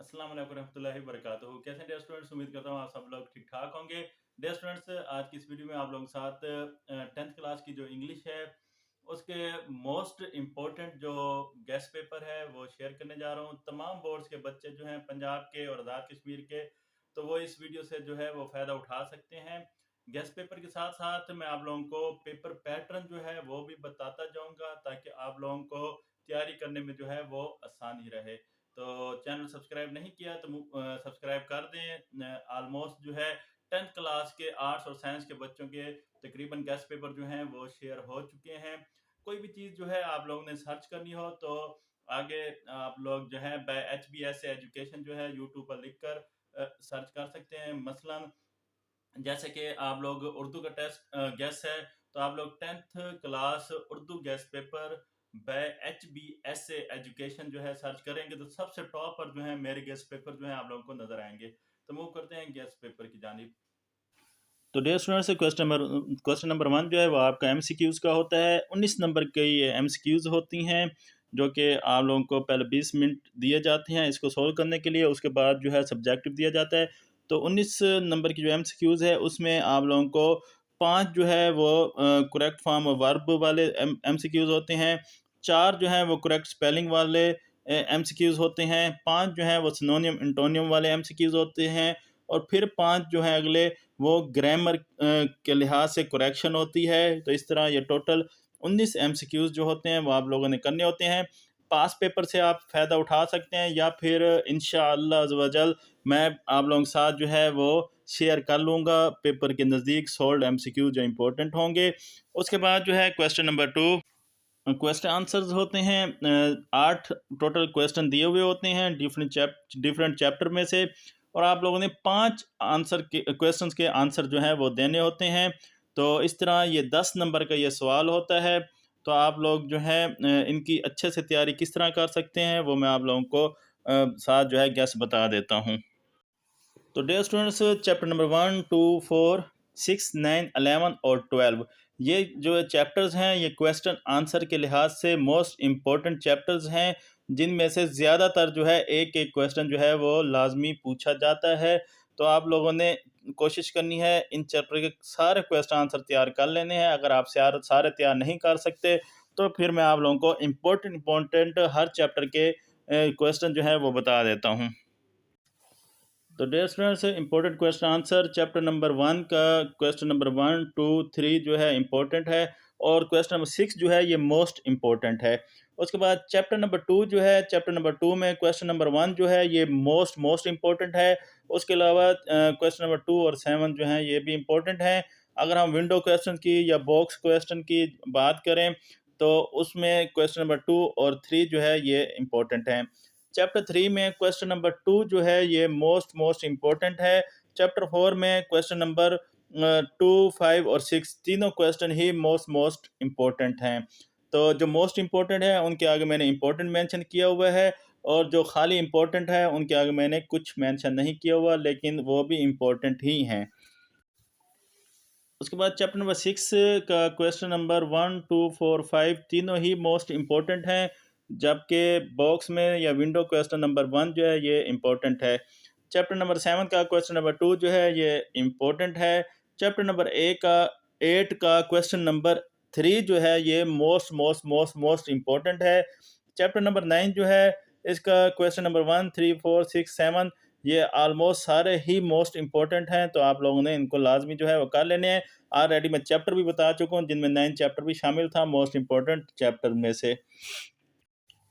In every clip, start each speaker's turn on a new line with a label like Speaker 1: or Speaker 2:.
Speaker 1: अस्सलाम वालेकुम रहमतुल्लाहि वबरकातुहू। कैसे हैं डियर स्टूडेंट्स? उम्मीद करता हूँ आप सब लोग ठीक ठाक होंगे। डियर स्टूडेंट्स, आज की इस वीडियो में आप लोगों के साथ 10th क्लास की जो इंग्लिश है उसके मोस्ट इम्पोर्टेंट जो गेस्ट पेपर है वो शेयर करने जा रहा हूँ। तमाम बोर्ड्स के बच्चे जो हैं पंजाब के और आज़ाद कश्मीर के, तो वो इस वीडियो से जो है वो फ़ायदा उठा सकते हैं। गेस्ट पेपर के साथ साथ मैं आप लोगों को पेपर पैटर्न जो है वो भी बताता जाऊँगा, ताकि आप लोगों को तैयारी करने में जो है वो आसानी रहे। तो चैनल सब्सक्राइब नहीं किया तो सब्सक्राइब कर दें। ऑलमोस्ट जो है 10th क्लास के आर्ट्स और साइंस के बच्चों के तकरीबन गेस्ट पेपर जो हैं वो शेयर हो चुके हैं। कोई भी चीज़ जो है आप लोगों ने सर्च करनी हो तो आगे आप लोग जो है HBS एजुकेशन जो है यूट्यूब पर लिख कर सर्च कर सकते हैं। मसलन जैसे कि आप लोग उर्दू का टेस्ट गैस है, तो आप लोग 10th class Urdu guess paper by HBS से एजुकेशन जो है सर्च करेंगे तो सबसे टॉप पर जो है मेरे गैस पेपर जो है आप लोगों को नजर आएंगे। तो मूव करते हैं गैस पेपर की जानिब। तो डियर स्टूडेंट से क्वेश्चन नंबर 1 जो है वो आपका एमसीक्यूज़ का होता है। 19 नंबर की ये एमसीक्यूज़ होती हैं, जो कि आप लोगों को पहले 20 मिनट दिए जाते हैं इसको सॉल्व करने के लिए। उसके बाद जो है सब्जेक्टिव दिया जाता है। तो 19 नंबर की जो एमसीक्यूज़ है उसमें आप लोगों को 5 जो है वो करेक्ट फॉर्म वर्ब वाले एमसीक्यूज़ होते हैं, 4 जो है वो करेक्ट स्पेलिंग वाले एमसीक्यूज़ होते हैं, 5 जो है वो सिनोनियम एंटोनियम वाले एमसीक्यूज़ होते हैं, और फिर 5 जो है अगले वो ग्रामर के लिहाज से करेक्शन होती है। तो इस तरह ये टोटल 19 एमसीक्यूज़ जो होते हैं वो आप लोगों ने करने होते हैं। पास पेपर से आप फ़ायदा उठा सकते हैं, या फिर इंशाअल्लाह अज़्ज़ व जल मैं आप लोगों के साथ जो है वो शेयर कर लूँगा पेपर के नज़दीक सोल्ड एमसीक्यू जो इम्पोर्टेंट होंगे। उसके बाद जो है क्वेश्चन नंबर 2, क्वेश्चन आंसर्स होते हैं। 8 टोटल क्वेश्चन दिए हुए होते हैं डिफरेंट चैप्टर में से, और आप लोगों ने 5 आंसर के क्वेश्चंस के आंसर जो है वो देने होते हैं। तो इस तरह ये 10 नंबर का ये सवाल होता है। तो आप लोग जो है इनकी अच्छे से तैयारी किस तरह कर सकते हैं वो मैं आप लोगों को साथ जो है गैस बता देता हूँ। तो डियर स्टूडेंट्स, चैप्टर नंबर 1, 2, 4, 6, 9, 11 और 12, ये जो चैप्टर्स हैं ये क्वेश्चन आंसर के लिहाज से मोस्ट इम्पोर्टेंट चैप्टर्स हैं, जिनमें से ज़्यादातर जो है एक एक क्वेश्चन जो है वो लाजमी पूछा जाता है। तो आप लोगों ने कोशिश करनी है इन चैप्टर के सारे क्वेश्चन आंसर तैयार कर लेने हैं। अगर आप सारे तैयार नहीं कर सकते तो फिर मैं आप लोगों को इम्पोर्टेंट हर चैप्टर के क्वेश्चन जो है वो बता देता हूँ। तो dear students, important question answer chapter number 1 का क्वेश्चन नंबर 1, 2, 3 जो है इंपॉर्टेंट है, और क्वेश्चन नंबर 6 जो है ये मोस्ट इम्पोर्टेंट है। उसके बाद चैप्टर नंबर 2 जो है, चैप्टर नंबर 2 में क्वेश्चन नंबर 1 जो है ये मोस्ट इम्पोर्टेंट है। उसके अलावा क्वेश्चन नंबर 2 और 7 जो है ये भी इम्पोर्टेंट हैं। अगर हम विंडो क्वेश्चन की या बॉक्स क्वेश्चन की बात करें तो उसमें क्वेश्चन नंबर 2 और 3 जो है ये इम्पोर्टेंट हैं। चैप्टर 3 में क्वेश्चन नंबर 2 जो है ये मोस्ट इम्पोर्टेंट है। चैप्टर 4 में क्वेश्चन नंबर 2, 5 और 6 तीनों क्वेश्चन ही मोस्ट इम्पोर्टेंट हैं। तो जो मोस्ट इम्पोर्टेंट है उनके आगे मैंने इम्पोर्टेंट मेंशन किया हुआ है, और जो खाली इम्पोर्टेंट है उनके आगे मैंने कुछ मेंशन नहीं किया हुआ, लेकिन वो भी इम्पोर्टेंट ही हैं। उसके बाद चैप्टर नंबर 6 का क्वेश्चन नंबर 1, 2, 4, 5 तीनों ही मोस्ट इम्पोर्टेंट हैं, जबकि बॉक्स में या विंडो क्वेश्चन नंबर 1 जो है ये इम्पोर्टेंट है। चैप्टर नंबर 7 का क्वेश्चन नंबर 2 जो है ये इम्पोर्टेंट है। चैप्टर नंबर 8 का क्वेश्चन नंबर 3 जो है ये मोस्ट इम्पोर्टेंट है। चैप्टर नंबर 9 जो है इसका क्वेश्चन नंबर 1, 3, 4, 6, 7 ये ऑलमोस्ट सारे ही मोस्ट इम्पोर्टेंट हैं। तो आप लोगों ने इनको लाजमी जो है वो कर लेने हैं। ऑलरेडी मैं चैप्टर भी बता चुका हूँ जिनमें 9 चैप्टर भी शामिल था मोस्ट इम्पोर्टेंट चैप्टर में से।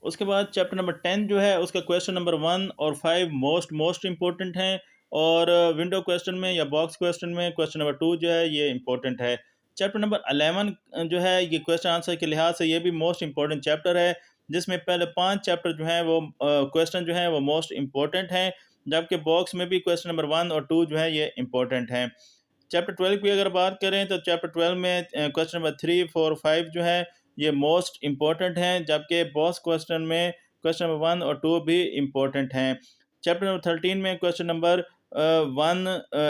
Speaker 1: उसके बाद चैप्टर नंबर 10 जो है उसका क्वेश्चन नंबर 1 और 5 मोस्ट इम्पोर्टेंट हैं, और विंडो क्वेश्चन में या बॉक्स क्वेश्चन में क्वेश्चन नंबर 2 जो है ये इम्पोर्टेंट है। चैप्टर नंबर 11 जो है ये क्वेश्चन आंसर के लिहाज से ये भी मोस्ट इम्पोर्टेंट चैप्टर है, जिसमें पहले 5 चैप्टर जो हैं वो क्वेश्चन जो हैं वो मोस्ट इम्पोर्टेंट हैं, जबकि बॉक्स में भी क्वेश्चन नंबर 1 और 2 जो है ये इम्पोर्टेंट हैं। चैप्टर 12 की अगर बात करें तो चैप्टर 12 में क्वेश्चन नंबर 3, 4, 5 जो है ये मोस्ट इम्पोर्टेंट हैं, जबकि बॉक्स क्वेश्चन में क्वेश्चन नंबर 1 और 2 भी इम्पोर्टेंट हैं। चैप्टर नंबर 13 में क्वेश्चन नंबर 1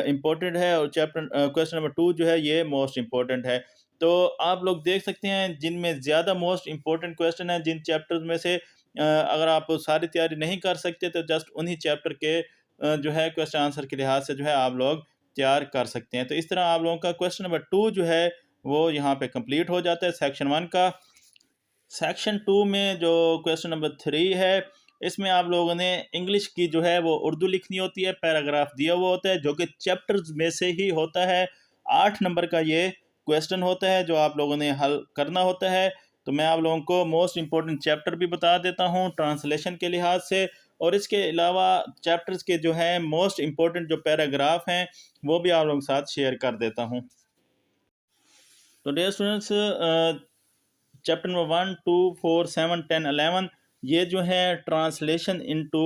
Speaker 1: इम्पोर्टेंट है, और चैप्टर क्वेश्चन नंबर 2 जो है ये मोस्ट इम्पोर्टेंट है। तो आप लोग देख सकते हैं जिनमें ज़्यादा मोस्ट इम्पोर्टेंट क्वेश्चन हैं जिन चैप्टर्स में से, अगर आप सारी तैयारी नहीं कर सकते तो जस्ट उन्हीं चैप्टर के जो है क्वेश्चन आंसर के लिहाज से जो है आप लोग तैयार कर सकते हैं। तो इस तरह आप लोगों का क्वेश्चन नंबर 2 जो है वो यहाँ पे कंप्लीट हो जाता है सेक्शन 1 का। सेक्शन 2 में जो क्वेश्चन नंबर 3 है, इसमें आप लोगों ने इंग्लिश की जो है वो उर्दू लिखनी होती है, पैराग्राफ दिया हुआ होता है जो कि चैप्टर्स में से ही होता है। 8 नंबर का ये क्वेश्चन होता है जो आप लोगों ने हल करना होता है। तो मैं आप लोगों को मोस्ट इम्पोर्टेंट चैप्टर भी बता देता हूँ ट्रांसलेशन के लिहाज से, और इसके अलावा चैप्टर्स के जो है मोस्ट इम्पोर्टेंट जो पैराग्राफ हैं वो भी आप लोगों के साथ शेयर कर देता हूँ। तो डियर स्टूडेंट्स, चैप्टर नंबर 1, 2, 4, 7, 10, 11 ये जो है ट्रांसलेशन इनटू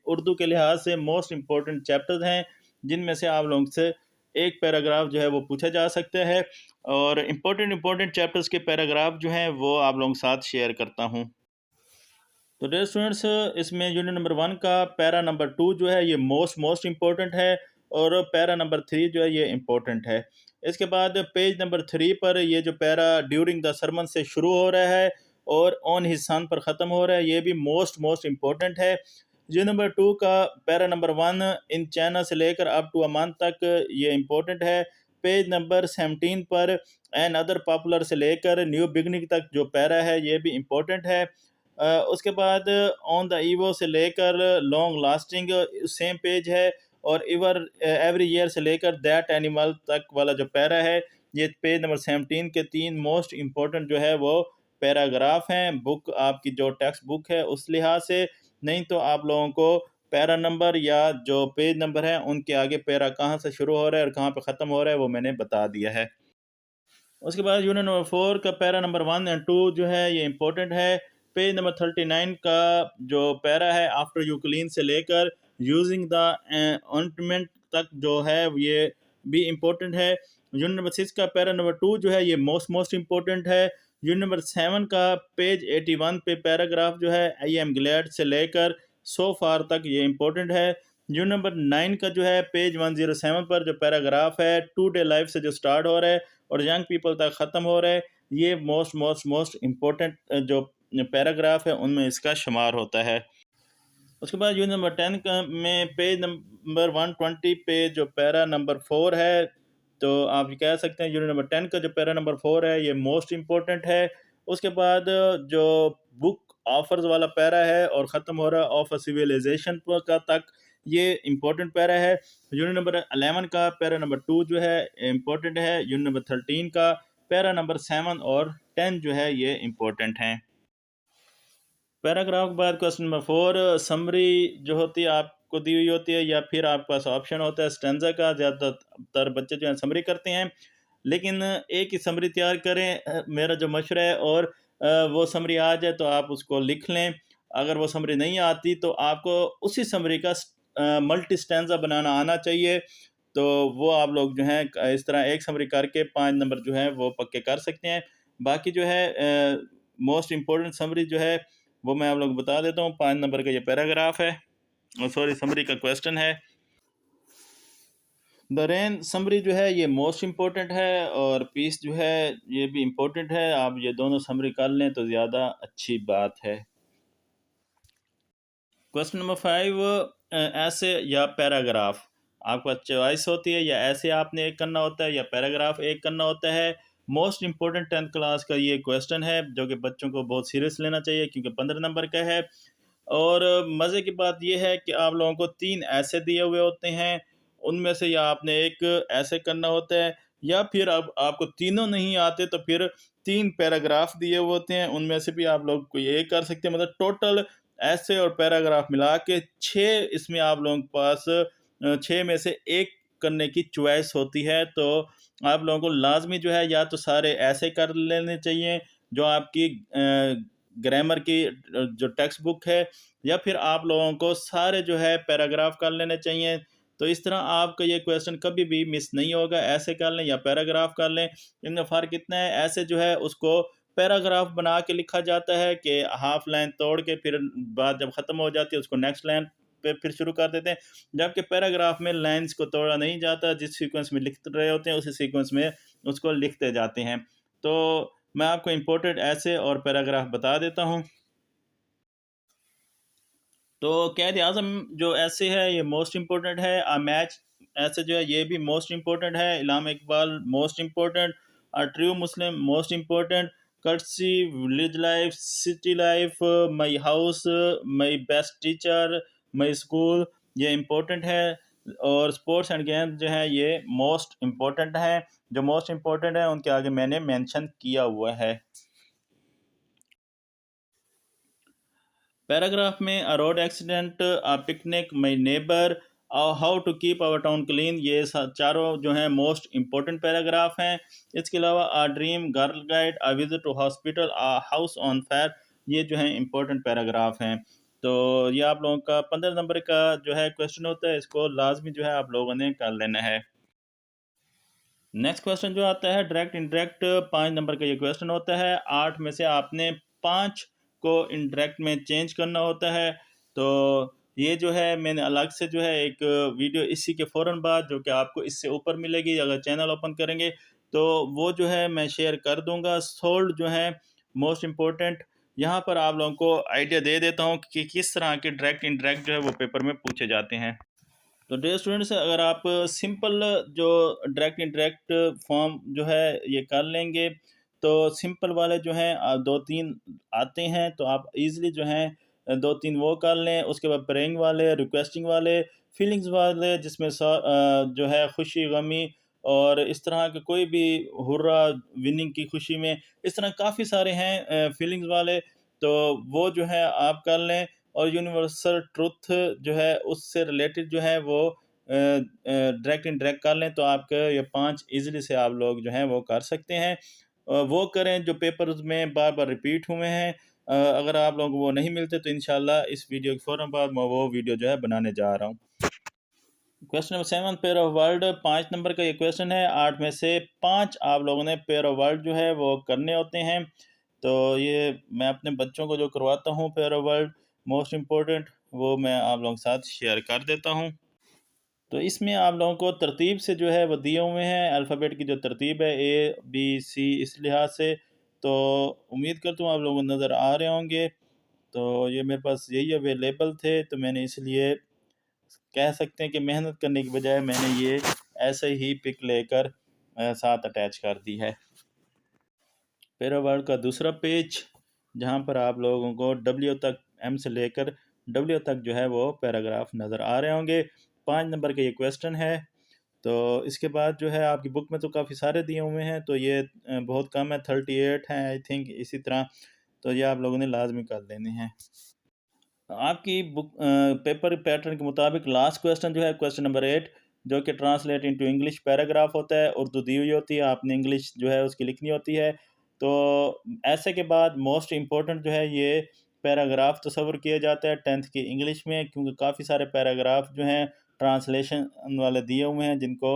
Speaker 1: उर्दू के लिहाज से मोस्ट इम्पोर्टेंट चैप्टर्स हैं, जिनमें से आप लोगों से एक पैराग्राफ जो है वो पूछा जा सकता है, और इम्पोर्टेंट चैप्टर्स के पैराग्राफ जो हैं वो आप लोगों के साथ शेयर करता हूँ। तो डियर स्टूडेंट्स, इसमें यूनिट नंबर 1 का पैरा नंबर 2 जो है ये मोस्ट इम्पोर्टेंट है, और पैरा नंबर 3 जो है ये इम्पोर्टेंट है। इसके बाद पेज नंबर 3 पर ये जो पैरा ड्यूरिंग द सरमन से शुरू हो रहा है और ऑन हिज सन पर ख़त्म हो रहा है, ये भी मोस्ट इम्पोर्टेंट है। यूनिट नंबर 2 का पैरा नंबर 1 इन चाइना से लेकर अप टू अ मंथ तक ये इम्पोर्टेंट है। पेज नंबर 17 पर एन अदर पॉपुलर से लेकर न्यू बिगनिंग तक जो पैरा है ये भी इम्पोर्टेंट है। उसके बाद ऑन द ईवो से लेकर लॉन्ग लास्टिंग सेम पेज है, और इवर एवरी ईयर से लेकर दैट एनिमल तक वाला जो पैरा है ये पेज नंबर 17 के 3 मोस्ट इम्पोर्टेंट जो है वो पैराग्राफ हैं बुक आपकी जो टेक्स्ट बुक है उस लिहाज से। नहीं तो आप लोगों को पैरा नंबर या जो पेज नंबर है उनके आगे पैरा कहाँ से शुरू हो रहा है और कहाँ पे ख़त्म हो रहा है वो मैंने बता दिया है। उसके बाद यूनिट नंबर 4 का पैरा नंबर 1 एंड 2 जो है ये इम्पोर्टेंट है। पेज नंबर 39 का जो पैरा है आफ्टर यूक्लिन से लेकर यूजिंग द ऑर्नामेंट तक जो है ये भी इम्पोर्टेंट है। यूनिट नंबर 6 का पैरा नंबर 2 जो है ये मोस्ट इम्पोर्टेंट है। यूनिट नंबर 7 का पेज 81 पे पैराग्राफ जो है आई एम ग्लैड से लेकर सो फार तक ये इम्पोर्टेंट है। यूनिट नंबर 9 का जो है पेज 107 पर जो पैराग्राफ है टू डे लाइफ से जो स्टार्ट हो रहा है और यंग पीपल तक ख़त्म हो रहा है, ये मोस्ट इम्पोर्टेंट जो पैराग्राफ है उनमें इसका शुमार होता है। उसके बाद यूनिट नंबर 10 का में पेज नंबर 120 पे जो पैरा नंबर 4 है, तो आप ये कह सकते हैं यूनिट नंबर 10 का जो पैरा नंबर 4 है ये मोस्ट इम्पोर्टेंट है। उसके बाद जो बुक ऑफर्स वाला पैरा है और ख़त्म हो रहा है ऑफ अ सिविलाइजेशन का तक, ये इम्पोर्टेंट पैरा है। यूनिट नंबर 11 का पैरा नंबर 2 जो है इम्पोर्टेंट है। यूनिट नंबर 13 का पैरा नंबर 7 और 10 जो है ये इम्पोर्टेंट हैं। पैराग्राफ के बाद क्वेश्चन नंबर 4 समरी जो होती है आपको दी हुई होती है, या फिर आपके पास ऑप्शन होता है स्टेंजा का। ज़्यादातर बच्चे जो है समरी करते हैं, लेकिन एक ही समरी तैयार करें मेरा जो मशवरा है, और वो समरी आ जाए तो आप उसको लिख लें। अगर वो समरी नहीं आती तो आपको उसी समरी का मल्टी स्टेंजा बनाना आना चाहिए। तो वो आप लोग जो हैं इस तरह एक समरी करके 5 नंबर जो है वो पक्के कर सकते हैं। बाकी जो है मोस्ट इम्पोर्टेंट समरी जो है वो मैं आप लोग को बता देता हूँ। 5 नंबर का ये पैराग्राफ है, सॉरी समरी का क्वेश्चन है। द रेन समरी जो है ये मोस्ट इम्पोर्टेंट है, और पीस जो है ये भी इम्पोर्टेंट है। आप ये दोनों समरी कर लें तो ज़्यादा अच्छी बात है। क्वेश्चन नंबर 5 ऐसे या पैराग्राफ आपका चॉइस होती है, या ऐसे आपने एक करना होता है या पैराग्राफ एक करना होता है। मोस्ट इम्पोर्टेंट 10th क्लास का ये क्वेश्चन है जो कि बच्चों को बहुत सीरियस लेना चाहिए क्योंकि 15 नंबर का है। और मज़े की बात यह है कि आप लोगों को 3 ऐसे दिए हुए होते हैं, उनमें से या आपने एक ऐसे करना होता है, या फिर अब आपको तीनों नहीं आते तो फिर 3 पैराग्राफ दिए हुए होते हैं, उनमें से भी आप लोग कोई एक कर सकते हैं। मतलब टोटल ऐसे और पैराग्राफ मिला के 6 इसमें आप लोगों के पास 6 में से एक करने की चॉइस होती है। तो आप लोगों को लाजमी जो है या तो सारे ऐसे कर लेने चाहिए जो आपकी ग्रामर की जो टेक्स्ट बुक है, या फिर आप लोगों को सारे जो है पैराग्राफ कर लेने चाहिए। तो इस तरह आपका ये क्वेश्चन कभी भी मिस नहीं होगा। ऐसे कर लें या पैराग्राफ कर लें, इनमें फ़र्क इतना है ऐसे जो है उसको पैराग्राफ बना के लिखा जाता है कि हाफ लाइन तोड़ के फिर बात जब ख़त्म हो जाती है उसको नेक्स्ट लाइन पे फिर शुरू कर देते हैं, जबकि पैराग्राफ में लाइंस को तोड़ा नहीं जाता, जिस सीक्वेंस में लिख रहे होते हैं उसी सीक्वेंस में उसको लिखते जाते हैं। तो मैं आपको इम्पोर्टेंट ऐसे और पैराग्राफ बता देता हूँ। तो कैद आज़म जो ऐसे है ये मोस्ट इम्पोर्टेंट है। मैच ऐसे जो है ये भी मोस्ट इम्पोर्टेंट है। Allama Iqbal most important. True Muslim most important. Courtesy, village life, city life, my house, my best teacher, my school, ये इम्पोर्टेंट है। और स्पोर्ट्स एंड गेम्स जो है ये मोस्ट इम्पोर्टेंट है। जो मोस्ट इम्पोर्टेंट है उनके आगे मैंने मेंशन किया हुआ है। पैराग्राफ में a road accident, a picnic, my neighbour, how to keep our town clean, ये चारों जो हैं मोस्ट इम्पोर्टेंट पैराग्राफ हैं। इसके अलावा a dream, girl guide, a visit to hospital, a house on fire, ये जो हैं इम्पोर्टेंट पैराग्राफ हैं। तो ये आप लोगों का 15 नंबर का जो है क्वेश्चन होता है, इसको लाजमी जो है आप लोगों ने कर लेना है। नेक्स्ट क्वेश्चन जो आता है डायरेक्ट इनडायरेक्ट, 5 नंबर का ये क्वेश्चन होता है। 8 में से आपने 5 को इनडायरेक्ट में चेंज करना होता है। तो ये जो है मैंने अलग से जो है एक वीडियो इसी के फ़ौरन बाद जो कि आपको इससे ऊपर मिलेगी, अगर चैनल ओपन करेंगे तो वो जो है मैं शेयर कर दूंगा। सोल्ड जो है मोस्ट इम्पोर्टेंट, यहाँ पर आप लोगों को आइडिया दे देता हूँ कि किस तरह के डायरेक्ट इनडायरेक्ट जो है वो पेपर में पूछे जाते हैं। तो डियर स्टूडेंट्स, अगर आप सिंपल जो डायरेक्ट इंटरेक्ट फॉर्म जो है ये कर लेंगे तो सिंपल वाले जो हैं 2-3 आते हैं तो आप इजीली जो हैं 2-3 वो कर लें। उसके बाद प्रेइंग वाले, रिक्वेस्टिंग वाले, फीलिंग्स वाले जिसमें जो है खुशी, गमी और इस तरह के कोई भी हुर्रा, विनिंग की खुशी में, इस तरह काफ़ी सारे हैं फीलिंग्स वाले, तो वो जो है आप कर लें। और यूनिवर्सल ट्रुथ जो है उससे रिलेटेड जो है वो डायरेक्ट इनडायरेक्ट कर लें तो आपके ये 5 ईज़िली से आप लोग जो हैं वो कर सकते हैं। वो करें जो पेपर्स में बार-बार रिपीट हुए हैं। अगर आप लोगों को वो नहीं मिलते तो इंशाल्लाह इस वीडियो के फ़ौरन बाद मैं वो वीडियो जो है बनाने जा रहा हूँ। Question number 7, pair of word, 5 number का ये क्वेश्चन है। 8 में से 5 आप लोगों ने पेयर ऑफ वर्ड जो है वो करने होते हैं। तो ये मैं अपने बच्चों को जो करवाता हूँ pair of word most important, वो मैं आप लोगों के साथ शेयर कर देता हूँ। तो इसमें आप लोगों को तरतीब से जो है वो दिए हुए हैं, अल्फ़ाबेट की जो तरतीब है ए बी सी, इस लिहाज से। तो उम्मीद करता हूँ आप लोगों को नज़र आ रहे होंगे। तो ये मेरे पास यही अवेलेबल थे तो मैंने इसलिए कह सकते हैं कि मेहनत करने की बजाय मैंने ये ऐसे ही पिक लेकर साथ अटैच कर दी है। पैरा वर्ड का दूसरा पेज, जहाँ पर आप लोगों को डब्ल्यू तक, एम से लेकर डब्ल्यू तक जो है वो पैराग्राफ नज़र आ रहे होंगे। 5 नंबर का ये क्वेश्चन है। तो इसके बाद जो है आपकी बुक में तो काफ़ी सारे दिए हुए हैं तो ये बहुत कम है, 38 हैं आई थिंक, इसी तरह। तो ये आप लोगों ने लाजमी कर लेने हैं। आपकी बुक पेपर पैटर्न के मुताबिक लास्ट क्वेश्चन जो है क्वेश्चन नंबर 8, जो कि ट्रांसलेट इनटू इंग्लिश पैराग्राफ होता है, उर्दू दी हुई होती है, आपने इंग्लिश जो है उसकी लिखनी होती है। तो ऐसे के बाद मोस्ट इम्पोर्टेंट जो है ये पैराग्राफ तस्वर किया जाता है 10th की इंग्लिश में, क्योंकि काफ़ी सारे पैराग्राफ जो हैं ट्रांसलेशन वाले दिए हुए हैं जिनको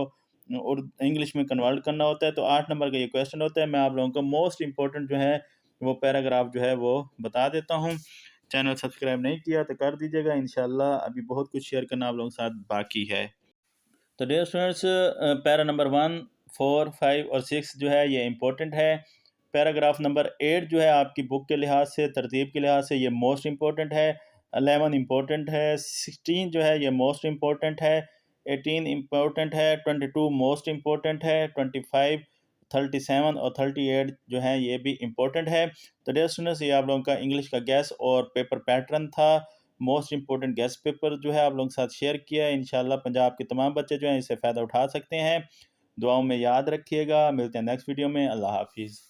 Speaker 1: और इंग्लिश में कन्वर्ट करना होता है। तो 8 नंबर का ये क्वेश्चन होता है। मैं आप लोगों को मोस्ट इम्पोर्टेंट जो है वो पैराग्राफ जो है वो बता देता हूँ। चैनल सब्सक्राइब नहीं किया तो कर दीजिएगा। इंशाल्लाह अभी बहुत कुछ शेयर करना आप लोगों के साथ बाकी है। तो डियर स्टूडेंट्स, पैरा नंबर 1, 4, 5 और 6 जो है ये इम्पोर्टेंट है। पैराग्राफ नंबर 8 जो है आपकी बुक के लिहाज से, तरतीब के लिहाज से ये मोस्ट इम्पोर्टेंट है। 11 इम्पोर्टेंट है। 16 जो है ये मोस्ट इम्पोर्टेंट है। 18 इम्पोर्टेंट है। 22 मोस्ट इम्पोर्टेंट है। 25, 37 और 38 जो है ये भी इम्पोर्टेंट है। तो डियर स्टूडेंट्स, ये आप लोगों का इंग्लिश का गैस और पेपर पैटर्न था। मोस्ट इम्पोर्टेंट गेस्ट पेपर जो है आप लोगों के साथ शेयर किया है। इंशाल्लाह पंजाब के तमाम बच्चे जो हैं इससे फ़ायदा उठा सकते हैं। दुआओं में याद रखिएगा। मिलते हैं नेक्स्ट वीडियो में। अल्लाह हाफिज़।